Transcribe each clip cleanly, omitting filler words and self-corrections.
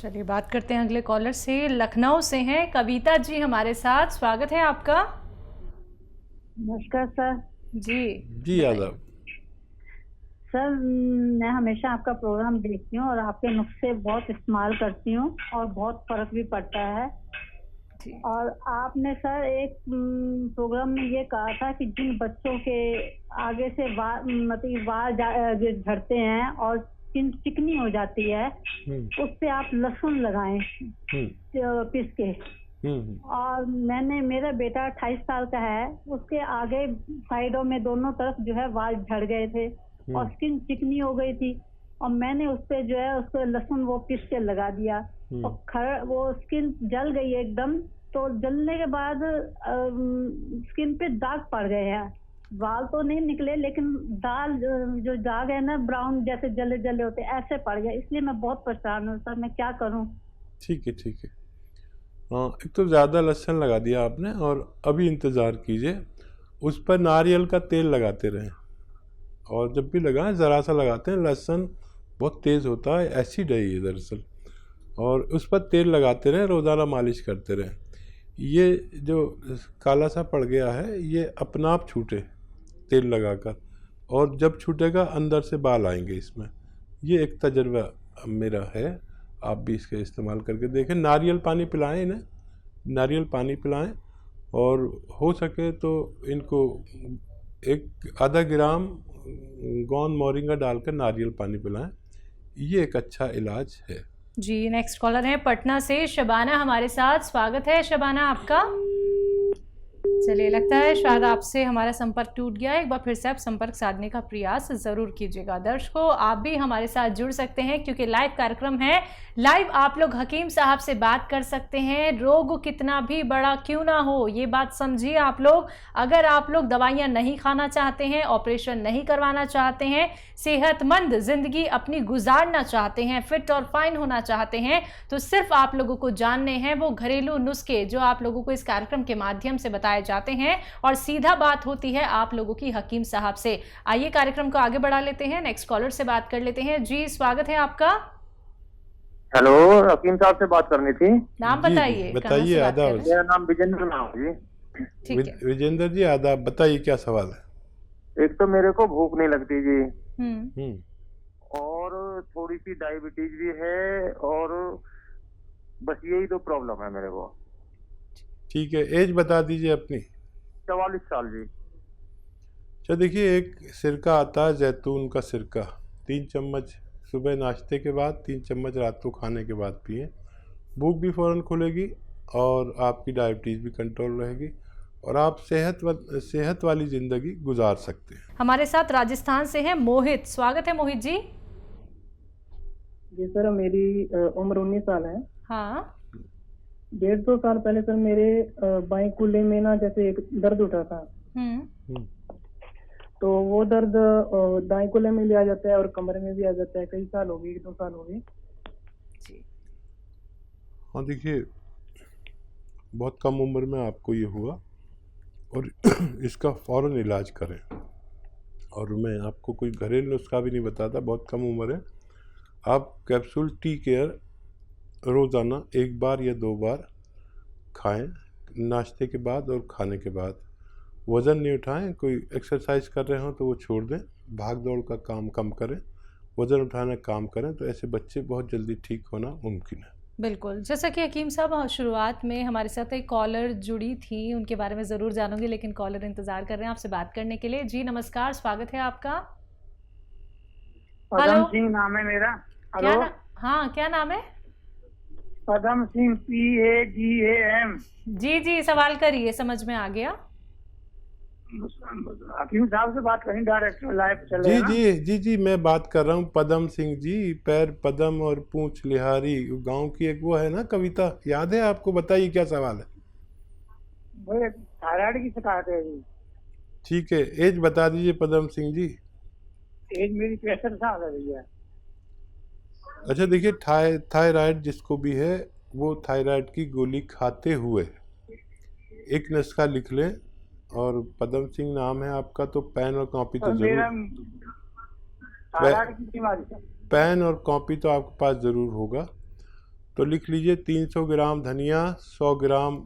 चलिए बात करते हैं अगले कॉलर से। लखनऊ से हैं कविता जी हमारे साथ, स्वागत है आपका। नमस्कार सर। जी आदाब। सर मैं हमेशा आपका प्रोग्राम देखती हूँ और आपके नुस्खे बहुत इस्तेमाल करती हूँ और बहुत फर्क भी पड़ता है। और आपने सर एक प्रोग्राम में ये कहा था कि जिन बच्चों के आगे से बाल झड़ते हैं और स्किन चिकनी हो जाती है उस पे आप लहसुन लगाएं पीस के। और मेरा बेटा 28 साल का है, उसके आगे साइडों में दोनों तरफ जो है बाल झड़ गए थे और स्किन चिकनी हो गई थी और मैंने उस पे जो है उसको लहसुन वो पीस के लगा दिया और वो स्किन जल गई एकदम। तो जलने के बाद स्किन पे दाग पड़ गए हैं, बाल तो नहीं निकले लेकिन जो दाग है ना ब्राउन जैसे जले जले होते ऐसे पड़ गए, इसलिए मैं बहुत परेशान हूँ सर, मैं क्या करूँ? ठीक है। एक तो ज़्यादा लहसुन लगा दिया आपने और अभी इंतज़ार कीजिए, उस पर नारियल का तेल लगाते रहें और जब भी लगाएं ज़रा सा लगाते हैं। लहसुन बहुत तेज़ होता है, एसिड है ये दरअसल, और उस पर तेल लगाते रहें, रोज़ाना मालिश करते रहें। ये जो काला सा पड़ गया है ये अपना आप छूटे तेल लगाकर, और जब छूटेगा अंदर से बाल आएंगे इसमें। ये एक तजर्बा मेरा है, आप भी इसका इस्तेमाल करके देखें। नारियल पानी पिलाएं इन्हें, नारियल पानी पिलाएं और हो सके तो इनको आधा ग्राम गौंद मोरिंगा डालकर नारियल पानी पिलाएं, ये एक अच्छा इलाज है जी। नेक्स्ट कॉलर है पटना से शबाना हमारे साथ, स्वागत है शबाना आपका। चलिए लगता है शायद आपसे हमारा संपर्क टूट गया है, एक बार फिर से आप संपर्क साधने का प्रयास जरूर कीजिएगा। दर्शकों आप भी हमारे साथ जुड़ सकते हैं क्योंकि लाइव कार्यक्रम है, लाइव आप लोग हकीम साहब से बात कर सकते हैं। रोग कितना भी बड़ा क्यों ना हो ये बात समझिए आप लोग। अगर आप लोग दवाइयां नहीं खाना चाहते हैं, ऑपरेशन नहीं करवाना चाहते हैं, सेहतमंद जिंदगी अपनी गुजारना चाहते हैं, फिट और फाइन होना चाहते हैं, तो सिर्फ आप लोगों को जानने हैं वो घरेलू नुस्खे जो आप लोगों को इस कार्यक्रम के माध्यम से बताए जाते हैं और सीधा बात होती है आप लोगों की हकीम साहब से। आइए कार्यक्रम को आगे बढ़ा लेते हैं, नेक्स्ट कॉलर से बात कर लेते हैं। जी स्वागत है आपका। हेलो, हकीम साहब से बात करनी थी। नाम बताइए। बताइए। आदाब। मेरा नाम विजेंद्र नाम जी। ठीक है विजेंद्र जी आदाब, बताइए क्या सवाल है? एक तो मेरे को भूख नहीं लगती जी, और थोड़ी सी डायबिटीज भी है, और बस यही दो प्रॉब्लम है मेरे को। ठीक है, एज बता दीजिए अपनी। 44 साल जी। अच्छा देखिए, एक सिरका आता है जैतून का सिरका, 3 चम्मच सुबह नाश्ते के बाद, 3 चम्मच रात को खाने के बाद पिए। भूख भी फ़ौरन खुलेगी और आपकी डायबिटीज़ भी कंट्रोल रहेगी और आप सेहत वाली ज़िंदगी गुजार सकते हैं। हमारे साथ राजस्थान से हैं मोहित, स्वागत है मोहित जी। जी सर, मेरी उम्र 19 साल है। हाँ। 1.5-2 साल पहले सर मेरे बाएं कूल्हे में ना जैसे एक दर्द उठा था। तो वो दर्द दाएं कूल्हे में भी आ जाता है और कमरे में भी आ जाता है। कई साल हो गए, 2 साल हो गए। हाँ देखिए, बहुत कम उम्र में आपको ये हुआ और इसका फ़ौरन इलाज करें। और मैं आपको कोई घरेलू नुस्खा भी नहीं बताता, बहुत कम उम्र है। आप कैप्सूल टी केयर रोज़ाना 1 बार या 2 बार खाएं, नाश्ते के बाद और खाने के बाद। वज़न नहीं उठाएं, कोई एक्सरसाइज कर रहे हो तो वो छोड़ दें, भाग दौड़ का काम कम करें, वज़न उठाने का काम करें, तो ऐसे बच्चे बहुत जल्दी ठीक होना मुमकिन है। बिल्कुल, जैसा कि हकीम साहब शुरुआत में हमारे साथ एक कॉलर जुड़ी थी, उनके बारे में ज़रूर जानूंगी, लेकिन कॉलर इंतज़ार कर रहे हैं आपसे बात करने के लिए। जी नमस्कार, स्वागत है आपका। पदम सिंह नाम है मेरा। हेलो, हाँ क्या नाम है? पदम सिंह, PADAM। जी सवाल करिए, समझ में आ गया। हकीम साहब से बात करें, डायरेक्ट लाइव चले। जी मैं बात कर रहा हूँ पदम सिंह जी। पैर पदम और पूंछ लिहारी, गांव की एक वो है ना कविता, याद है आपको? बताइए क्या सवाल है। वो थायराइड की शिकायत है जी। ठीक है, एज बता दीजिए पदम सिंह जी। एज मेरी 63 साल है भैया। अच्छा देखिए, थायराइड जिसको भी है वो थायराइड की गोली खाते हुए एक नुस्खा लिख लें, और पदम सिंह नाम है आपका, तो पेन और कॉपी तो जरूर, पेन और कॉपी तो आपके पास ज़रूर होगा। तो लिख लीजिए 300 ग्राम धनिया, 100 ग्राम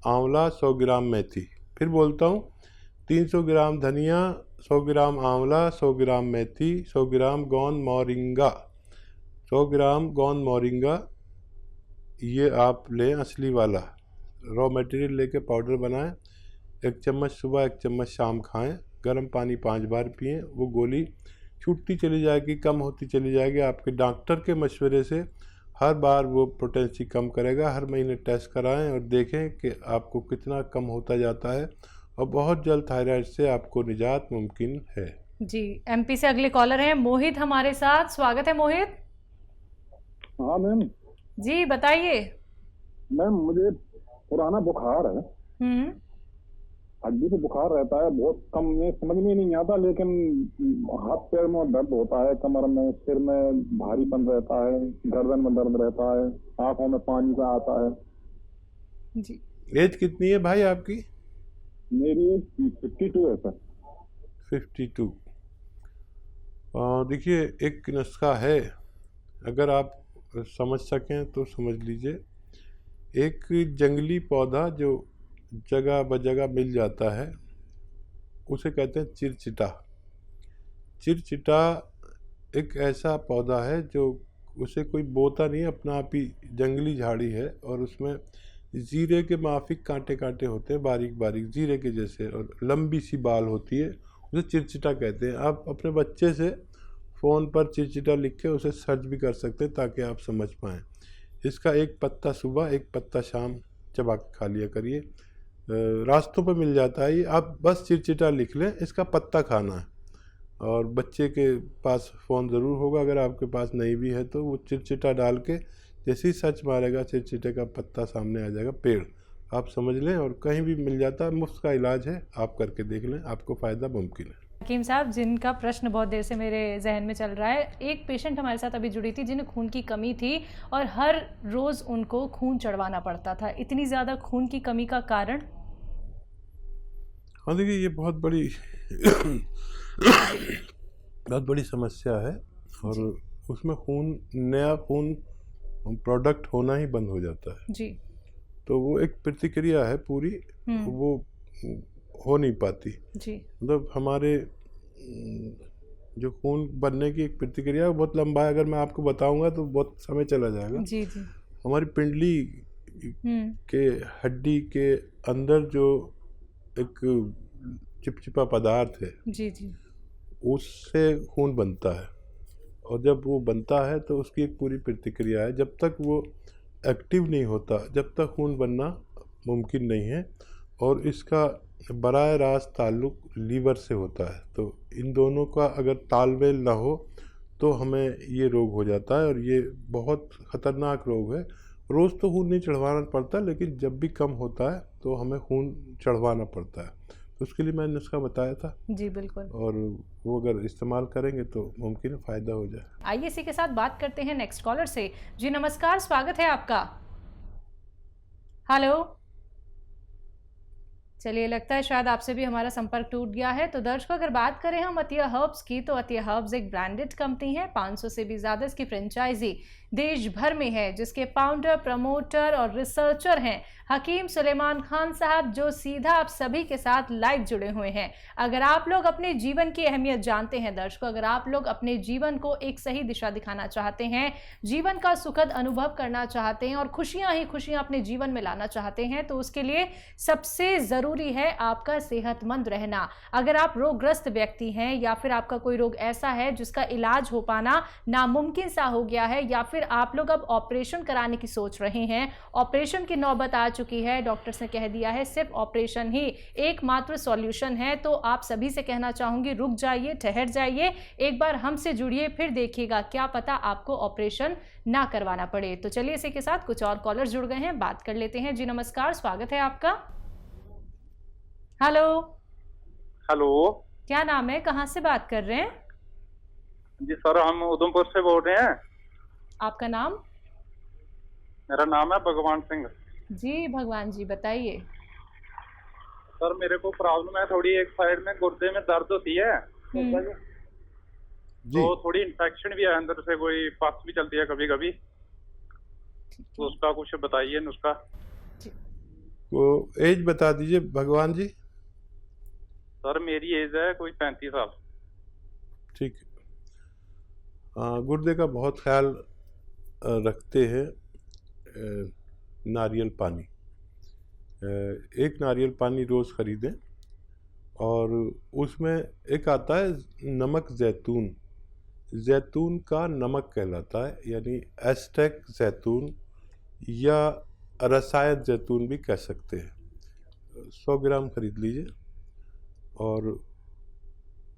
आंवला, 100 ग्राम मेथी। फिर बोलता हूँ 300 ग्राम धनिया, 100 ग्राम आंवला, 100 ग्राम मेथी, 100 ग्राम गोंद मोरिंगा, 100 ग्राम गोंद मोरिंगा। ये आप लें असली वाला, रॉ मटेरियल लेके पाउडर बनाएं। 1 चम्मच सुबह, 1 चम्मच शाम खाएं। गर्म पानी 5 बार पिएं। वो गोली छूटती चली जाएगी, कम होती चली जाएगी। आपके डॉक्टर के मशवरे से हर बार वो पोटेंसी कम करेगा। हर महीने टेस्ट कराएं और देखें कि आपको कितना कम होता जाता है, और बहुत जल्द थायराइड से आपको निजात मुमकिन है। जी, एमपी से अगले कॉलर हैं मोहित हमारे साथ। स्वागत है मोहित। हाँ मैम जी बताइए। मैम, मुझे पुराना बुखार है, हड्डी पे बुखार रहता है, बहुत कम में समझ में नहीं आता, लेकिन हाथ पैर में दर्द होता है, कमर में, सिर में भारीपन रहता है, गर्दन में दर्द रहता है, आंखों में पानी सा आता है। जी, एज कितनी है भाई आपकी? मेरी एज 52 है सर। 52। देखिए, एक नुस्खा है, अगर आप समझ सकें तो समझ लीजिए। एक जंगली पौधा जो जगह बजगह मिल जाता है, उसे कहते हैं चिरचिटा। चिरचिटा एक ऐसा पौधा है जो उसे कोई बोता नहीं, अपना आप ही जंगली झाड़ी है, और उसमें जीरे के माफिक कांटे कांटे होते हैं, बारीक बारीक जीरे के जैसे, और लंबी सी बाल होती है, उसे चिरचिटा कहते हैं। आप अपने बच्चे से फ़ोन पर चिरचिटा लिख के उसे सर्च भी कर सकते हैं ताकि आप समझ पाएँ। इसका एक पत्ता सुबह, एक पत्ता शाम चबा के खा लिया करिए। रास्तों पर मिल जाता है ये, आप बस चिरचिटा लिख लें, इसका पत्ता खाना है। और बच्चे के पास फ़ोन ज़रूर होगा, अगर आपके पास नहीं भी है तो वो चिरचिटा डाल के जैसे ही सर्च मारेगा, चिरचिटे का पत्ता सामने आ जाएगा, पेड़, आप समझ लें। और कहीं भी मिल जाता है, मुफ्त का इलाज है, आप करके देख लें, आपको फ़ायदा मुमकिन है। हकीम साहब, जिनका प्रश्न बहुत देर से मेरे जहन में चल रहा है, एक पेशेंट हमारे साथ अभी जुड़ी थी जिन्हें खून की कमी थी और हर रोज़ उनको खून चढ़वाना पड़ता था। इतनी ज़्यादा खून की कमी का कारण? हाँ देखिए, ये बहुत बड़ी समस्या है, और उसमें नया खून प्रोडक्ट होना ही बंद हो जाता है जी। तो वो एक प्रतिक्रिया है पूरी, वो हो नहीं पाती जी। मतलब हमारे जो खून बनने की एक प्रतिक्रिया है बहुत लंबा है, अगर मैं आपको बताऊंगा तो बहुत समय चला जाएगा। जी जी। हमारी पिंडली के हड्डी के अंदर जो एक चिपचिपा पदार्थ है, जी जी, उससे खून बनता है, और जब वो बनता है तो उसकी एक पूरी प्रतिक्रिया है। जब तक वो एक्टिव नहीं होता, जब तक खून बनना मुमकिन नहीं है, और इसका बराह रास्त ताल्लुक लीवर से होता है। तो इन दोनों का अगर तालमेल ना हो तो हमें ये रोग हो जाता है, और ये बहुत ख़तरनाक रोग है। रोज़ तो खून नहीं चढ़वाना पड़ता, लेकिन जब भी कम होता है तो हमें खून चढ़वाना पड़ता है। तो उसके लिए मैंने नुस्खा बताया था। जी बिल्कुल, और वो अगर इस्तेमाल करेंगे तो मुमकिन है फ़ायदा हो जाए। आइए इसी के साथ बात करते हैं नेक्स्ट कॉलर से। जी नमस्कार, स्वागत है आपका। हेलो, चलिए लगता है शायद आपसे भी हमारा संपर्क टूट गया है। तो दर्शकों, अगर बात करें हम अतिया हर्ब्स की, तो अतिया हर्ब्स एक ब्रांडेड कंपनी है। 500 से भी ज़्यादा इसकी फ्रेंचाइजी देश भर में है, जिसके फाउंडर, प्रमोटर और रिसर्चर हैं हकीम सुलेमान खान साहब, जो सीधा आप सभी के साथ लाइव जुड़े हुए हैं। अगर आप लोग अपने जीवन की अहमियत जानते हैं दर्शकों, अगर आप लोग अपने जीवन को एक सही दिशा दिखाना चाहते हैं, जीवन का सुखद अनुभव करना चाहते हैं और खुशियां ही खुशियां अपने जीवन में लाना चाहते हैं, तो उसके लिए सबसे ज़रूरी है आपका सेहतमंद रहना। अगर आप रोगग्रस्त व्यक्ति हैं, या फिर आपका कोई रोग ऐसा है जिसका इलाज हो पाना नामुमकिन सा हो गया है, या फिर आप लोग अब ऑपरेशन कराने की सोच रहे हैं, ऑपरेशन की नौबत आ चुकी है, डॉक्टर्स ने कह दिया है सिर्फ ऑपरेशन ही एकमात्र सॉल्यूशन है, तो आप सभी से कहना चाहूंगी रुक जाइए, ठहर जाइए, एक बार हमसे जुड़िए, फिर देखिएगा क्या पता आपको ऑपरेशन ना करवाना पड़े। तो चलिए इसी के साथ कुछ और कॉलर जुड़ गए हैं, बात कर लेते हैं। जी नमस्कार, स्वागत है आपका। हेलो। हेलो, क्या नाम है, कहाँ से बात कर रहे हैं? जी सर, हम उधमपुर से बोल रहे हैं। आपका नाम? मेरा नाम है भगवान सिंह। जी भगवान जी, बताइए। सर मेरे को प्रॉब्लम है थोड़ी, एक साइड में गुर्दे में दर्द होती है, तो थोड़ी इन्फेक्शन भी है अंदर से, कोई पस भी चलती है कभी कभी। तो उसका कुछ बताइए नुस्खा। वो एज बता दीजिए भगवान जी। सर मेरी एज है कोई 35 साल। ठीक है। गुर्दे का बहुत ख्याल रखते हैं नारियल पानी। एक नारियल पानी रोज़ ख़रीदें और उसमें एक आता है नमक जैतून, जैतून का नमक कहलाता है, यानी एस्टेक जैतून या रसायत जैतून भी कह सकते हैं। 100 ग्राम ख़रीद लीजिए और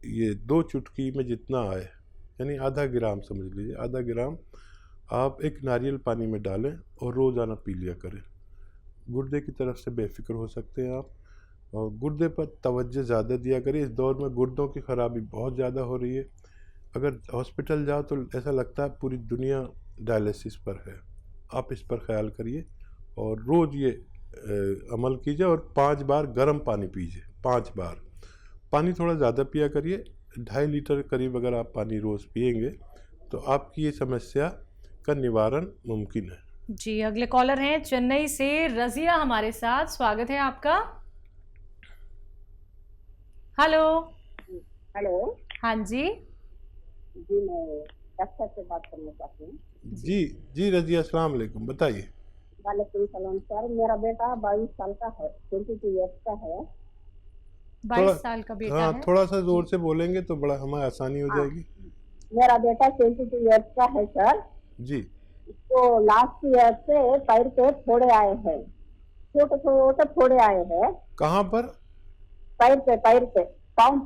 ये 2 चुटकी में जितना आए, यानी आधा ग्राम समझ लीजिए, आधा ग्राम आप एक नारियल पानी में डालें और रोज़ाना पी लिया करें। गुर्दे की तरफ से बेफिक्र हो सकते हैं आप, और गुर्दे पर तवज्जो ज़्यादा दिया करिए। इस दौर में गुर्दों की ख़राबी बहुत ज़्यादा हो रही है। अगर हॉस्पिटल जाओ तो ऐसा लगता है पूरी दुनिया डायलिसिस पर है। आप इस पर ख्याल करिए और रोज़ ये अमल कीजिए और 5 बार गर्म पानी पीजिए। 5 बार पानी थोड़ा ज़्यादा पिया करिए, 2.5 लीटर करीब अगर आप पानी रोज़ पिएंगे तो आपकी ये समस्या का निवारण मुमकिन है। जी, अगले कॉलर हैं चेन्नई से रजिया हमारे साथ, स्वागत है आपका। हेलो। हेलो। हाँ जी। जी मैं डॉक्टर से बात करना चाहती हूँ। जी रजिया, अस्सलाम वालेकुम, बताइए। वालेकुम सलाम सर, मेरा बेटा 22 साल का है, 22 ईयर्स का है। 22 साल का बेटा है। थोड़ा सा जोर से बोलेंगे तो बड़ा हमें आसानी हो जाएगी। मेरा बेटा 22 ईयर्स का है सर जी। तो लास्ट ईयर से पैर पे फोड़े आए हैं, छोटे छोटे फोड़े आए हैं। कहाँ पर? पैर पे, पाँव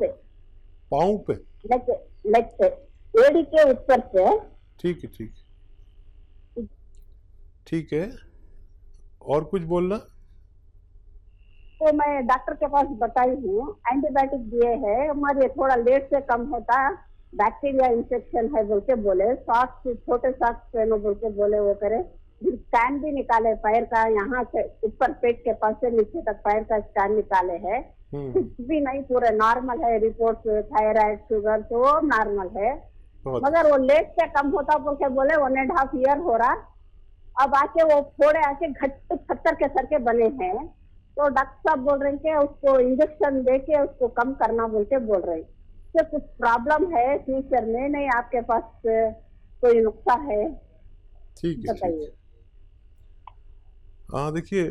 पे। पाँव पे? लेग पे, एड़ी के ऊपर से। ठीक है, ठीक है। और कुछ बोलना? तो मैं डॉक्टर के पास बताई हूँ, एंटीबायोटिक दिए हैं, हमारे थोड़ा लेट से कम होता, बैक्टीरिया इंफेक्शन है बोल के बोले, सॉक्स छोटे सॉक्स पहनो बोल के बोले, वो करे। स्कैन भी निकाले पैर का, यहाँ से ऊपर पेट के पास से नीचे तक पैर का स्कैन निकाले है, कुछ भी नहीं, पूरे नॉर्मल है रिपोर्ट, थायराइड शुगर तो नॉर्मल है, मगर वो लेट से कम होता बोल के बोले। 1.5 ईयर हो रहा, अब आके वो फोड़े आके घट पत्थर के सर के बने हैं, तो डॉक्टर साहब बोल रहे हैं कि उसको इंजेक्शन दे के उसको कम करना बोल के बोल रहे हैं। तो कुछ प्रॉब्लम है फ्यूचर में? नहीं आपके पास कोई नुस्खा है? ठीक है, बताइए। हाँ देखिए,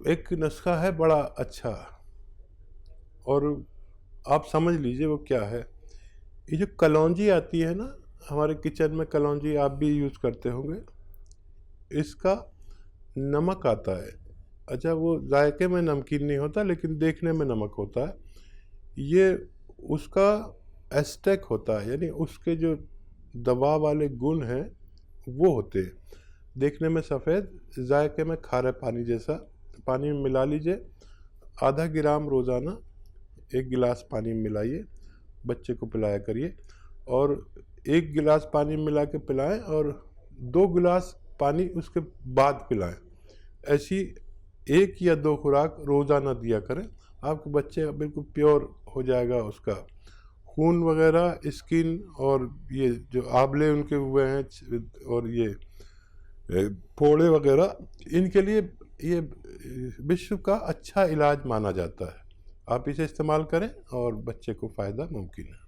एक नुस्खा है बड़ा अच्छा, और आप समझ लीजिए वो क्या है। ये जो कलौंजी आती है ना, हमारे किचन में कलौंजी आप भी यूज़ करते होंगे, इसका नमक आता है। अच्छा, वो जायके में नमकीन नहीं होता लेकिन देखने में नमक होता है। ये उसका एस्टेक होता है, यानी उसके जो दवा वाले गुण हैं वो होते हैं, देखने में सफ़ेद, जायके में खारे पानी जैसा। पानी में मिला लीजिए, आधा ग्राम रोज़ाना 1 गिलास पानी में मिलाइए, बच्चे को पिलाया करिए, और 1 गिलास पानी में मिला के पिलाएं और 2 गिलास पानी उसके बाद पिलाएं। ऐसी 1 या 2 खुराक रोज़ाना दिया करें, आपके बच्चे बिल्कुल प्योर हो जाएगा, उसका खून वगैरह, स्किन और ये जो आंवले उनके हुए हैं और ये फोड़े वगैरह, इनके लिए ये विश्व का अच्छा इलाज माना जाता है। आप इसे इस्तेमाल करें और बच्चे को फ़ायदा मुमकिन है।